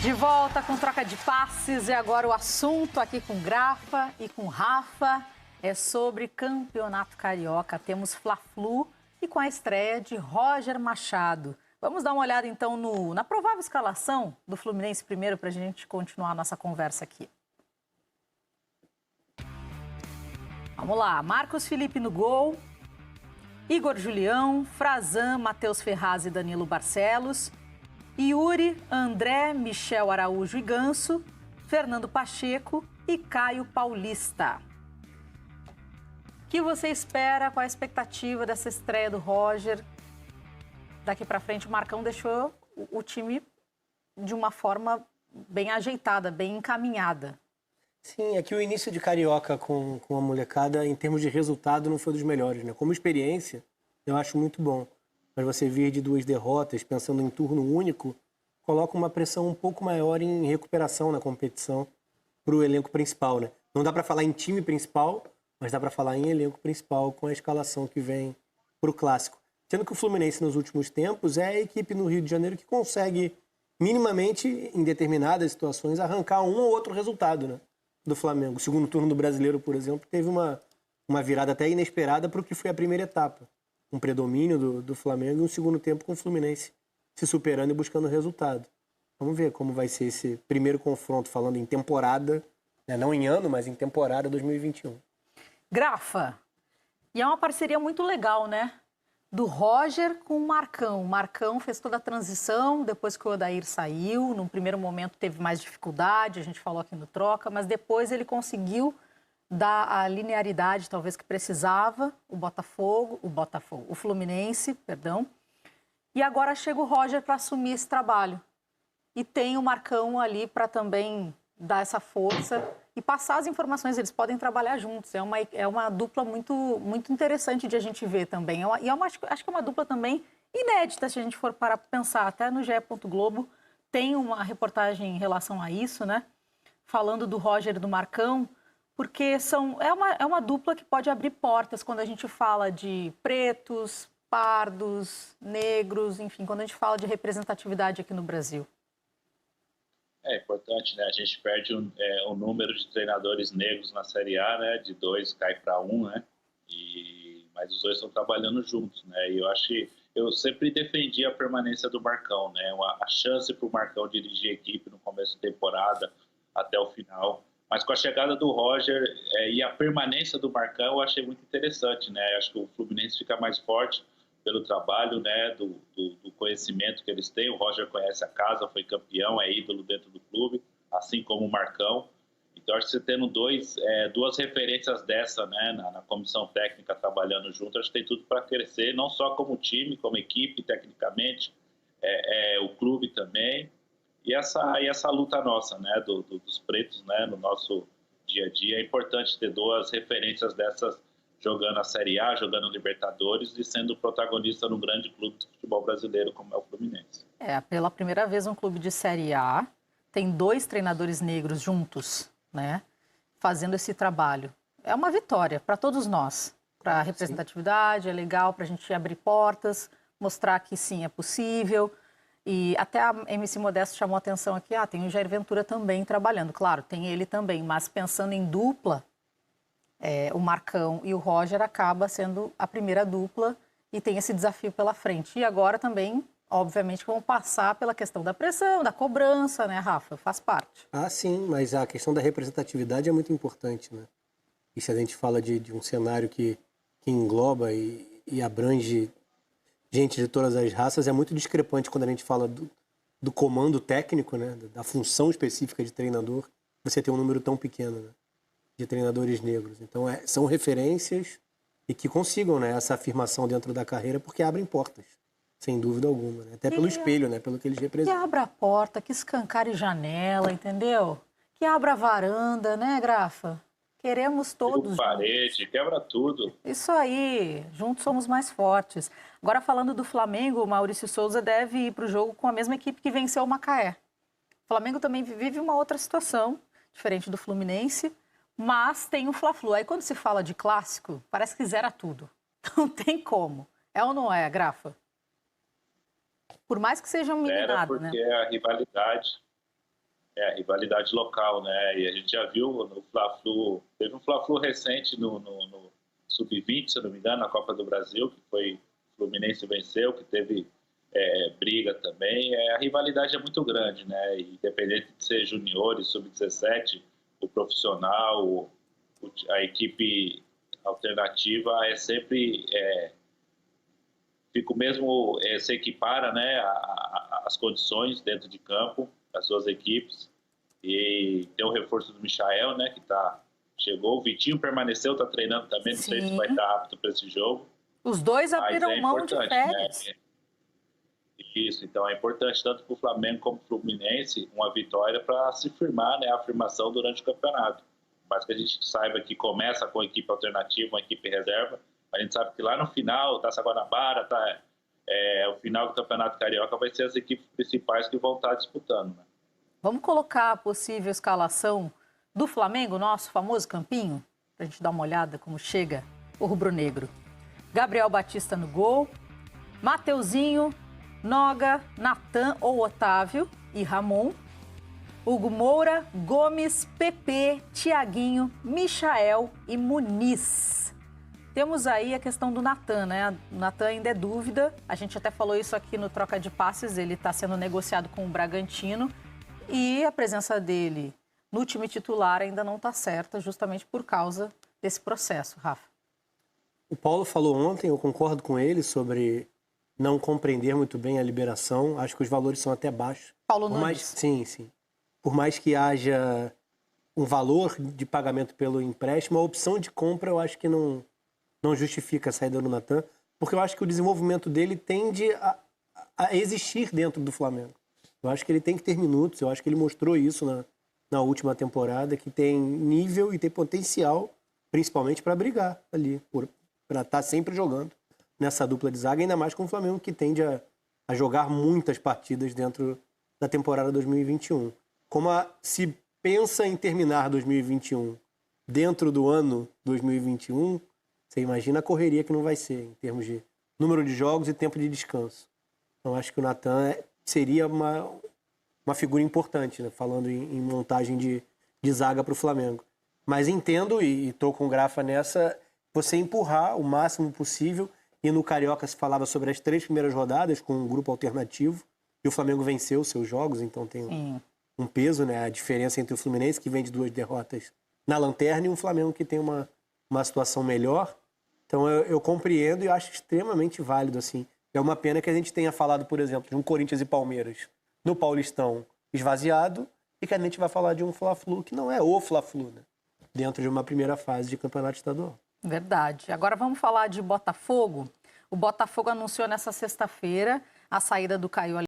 De volta com troca de passes e agora o assunto aqui com Grafa e com Rafa é sobre Campeonato Carioca. Temos Fla-Flu e com a estreia de Roger Machado. Vamos dar uma olhada então na provável escalação do Fluminense primeiro para a gente continuar a nossa conversa aqui. Vamos lá, Marcos Felipe no gol, Igor Julião, Frazan, Matheus Ferraz e Danilo Barcelos, Yuri, André, Michel Araújo e Ganso, Fernando Pacheco e Caio Paulista. O que você espera? Qual a expectativa dessa estreia do Roger? Daqui para frente o Marcão deixou o time de uma forma bem ajeitada, bem encaminhada. Sim, é que o início de Carioca com a molecada, em termos de resultado, não foi dos melhores, né? Como experiência, eu acho muito bom. Mas você vir de 2 derrotas, pensando em turno único, coloca uma pressão um pouco maior em recuperação na competição para o elenco principal, né? Não dá para falar em time principal, mas dá para falar em elenco principal com a escalação que vem para o Clássico. Sendo que o Fluminense, nos últimos tempos, é a equipe no Rio de Janeiro que consegue, minimamente, em determinadas situações, arrancar um ou outro resultado, né, do Flamengo. O segundo turno do Brasileiro, por exemplo, teve uma virada até inesperada para o que foi a primeira etapa. Um predomínio do Flamengo e um segundo tempo com o Fluminense se superando e buscando resultado. Vamos ver como vai ser esse primeiro confronto, falando em temporada, né, não em ano, mas em temporada 2021. Grafa, e é uma parceria muito legal, né? Do Roger com o Marcão. O Marcão fez toda a transição depois que o Odair saiu. Num primeiro momento teve mais dificuldade, a gente falou aqui no Troca, mas depois ele conseguiu dar a linearidade, talvez, que precisava, o Fluminense, perdão. E agora chega o Roger para assumir esse trabalho. E tem o Marcão ali para também dar essa força e passar as informações. Eles podem trabalhar juntos. É uma dupla muito interessante de a gente ver também. Acho que é uma dupla também inédita, se a gente for parar para pensar. Até no GE. Globo tem uma reportagem em relação a isso, né? Falando do Roger e do Marcão, porque é uma dupla que pode abrir portas quando a gente fala de pretos, pardos, negros, enfim, quando a gente fala de representatividade aqui no Brasil. É importante, né? A gente perde o número de treinadores negros na Série A, né? De 2 cai para 1, né? Mas os dois estão trabalhando juntos, né? E eu acho que eu sempre defendi a permanência do Marcão, né? A chance para o Marcão dirigir a equipe no começo da temporada até o final. Mas com a chegada do Roger e a permanência do Marcão, eu achei muito interessante, né? Eu acho que o Fluminense fica mais forte pelo trabalho, né, do conhecimento que eles têm. O Roger conhece a casa, foi campeão, é ídolo dentro do clube, assim como o Marcão. Então, acho que você tendo duas referências dessa, né, na comissão técnica trabalhando junto, acho que tem tudo para crescer, não só como time, como equipe, tecnicamente, o clube também. E essa luta nossa, né, dos pretos, né, no nosso dia a dia. É importante ter 2 referências dessas jogando a Série A, jogando Libertadores e sendo protagonista num grande clube do futebol brasileiro como é o Fluminense. Pela primeira vez um clube de Série A tem 2 treinadores negros juntos, né, fazendo esse trabalho. É uma vitória para todos nós, para a representatividade, é legal para a gente abrir portas, mostrar que sim, é possível. E até a MC Modesto chamou a atenção aqui, tem o Jair Ventura também trabalhando. Claro, tem ele também, mas pensando em dupla, o Marcão e o Roger acaba sendo a primeira dupla e tem esse desafio pela frente. E agora também, obviamente, vão passar pela questão da pressão, da cobrança, né, Rafa? Faz parte. Sim, mas a questão da representatividade é muito importante, né? E se a gente fala de um cenário que engloba e abrange gente de todas as raças, é muito discrepante quando a gente fala do comando técnico, né? Da função específica de treinador, você ter um número tão pequeno, né, de treinadores negros. Então, são referências e que consigam, né, essa afirmação dentro da carreira, porque abrem portas, sem dúvida alguma. Né? Até pelo espelho, né, pelo que eles representam. Que abra a porta, que escancare janela, entendeu? Que abra a varanda, né, Grafa? Queremos todos. Parede, quebra tudo. Isso aí, juntos somos mais fortes. Agora, falando do Flamengo, o Maurício Souza deve ir para o jogo com a mesma equipe que venceu o Macaé. O Flamengo também vive uma outra situação, diferente do Fluminense, mas tem o Fla-Flu. Aí quando se fala de clássico, parece que zera tudo. Não tem como. É ou não é, Grafa? Por mais que seja um eliminado, né? Porque a rivalidade a rivalidade local, né? E a gente já viu no Fla-Flu, teve um Fla-Flu recente no Sub-20, se eu não me engano, na Copa do Brasil, que foi o Fluminense venceu, que teve briga também. A rivalidade é muito grande, né? Independente de ser juniores, Sub-17, o profissional, a equipe alternativa é sempre... fica mesmo, se equipara, né, as condições dentro de campo, as duas equipes, e tem o reforço do Michael, né, que chegou, o Vitinho permaneceu, está treinando também, não sei se vai estar apto para esse jogo. Os dois abriram mão de férias. Né? Isso, então é importante tanto para o Flamengo como para o Fluminense uma vitória para se firmar, né, a afirmação durante o campeonato. Mas que a gente saiba que começa com a equipe alternativa, uma equipe reserva, a gente sabe que lá no final, Taça Guanabara, o final do Campeonato Carioca vai ser as equipes principais que vão estar disputando. Né? Vamos colocar a possível escalação do Flamengo, nosso famoso campinho, para a gente dar uma olhada como chega o rubro-negro. Gabriel Batista no gol, Mateuzinho, Noga, Natan ou Otávio e Ramon, Hugo Moura, Gomes, Pepe, Thiaguinho, Michael e Muniz. Temos aí a questão do Natan, né? O Natan ainda é dúvida. A gente até falou isso aqui no Troca de Passes. Ele está sendo negociado com o Bragantino. E a presença dele no time titular ainda não está certa, justamente por causa desse processo, Rafa. O Paulo falou ontem, eu concordo com ele, sobre não compreender muito bem a liberação. Acho que os valores são até baixos. Paulo Nunes. Sim. Por mais que haja um valor de pagamento pelo empréstimo, a opção de compra eu acho que não justifica a saída do Natan, porque eu acho que o desenvolvimento dele tende a existir dentro do Flamengo. Eu acho que ele tem que ter minutos, eu acho que ele mostrou isso na última temporada, que tem nível e tem potencial, principalmente para brigar ali, para estar sempre jogando nessa dupla de zaga, ainda mais com o Flamengo, que tende a jogar muitas partidas dentro da temporada 2021. Como se pensa em terminar 2021 dentro do ano 2021, você imagina a correria que não vai ser em termos de número de jogos e tempo de descanso. Então, acho que o Natan seria uma figura importante, né? Falando em montagem de zaga para o Flamengo. Mas entendo, e estou com o Grafa nessa, você empurrar o máximo possível. E no Carioca se falava sobre as 3 primeiras rodadas com um grupo alternativo. E o Flamengo venceu os seus jogos, então tem um peso, né? A diferença entre o Fluminense, que vem de 2 derrotas na lanterna, e um Flamengo que tem uma situação melhor. Então eu compreendo e acho extremamente válido, assim. É uma pena que a gente tenha falado, por exemplo, de um Corinthians e Palmeiras no Paulistão esvaziado e que a gente vai falar de um Fla-Flu que não é o Fla-Flu, né? Dentro de uma primeira fase de campeonato estadual. Verdade. Agora vamos falar de Botafogo. O Botafogo anunciou nessa sexta-feira a saída do Caio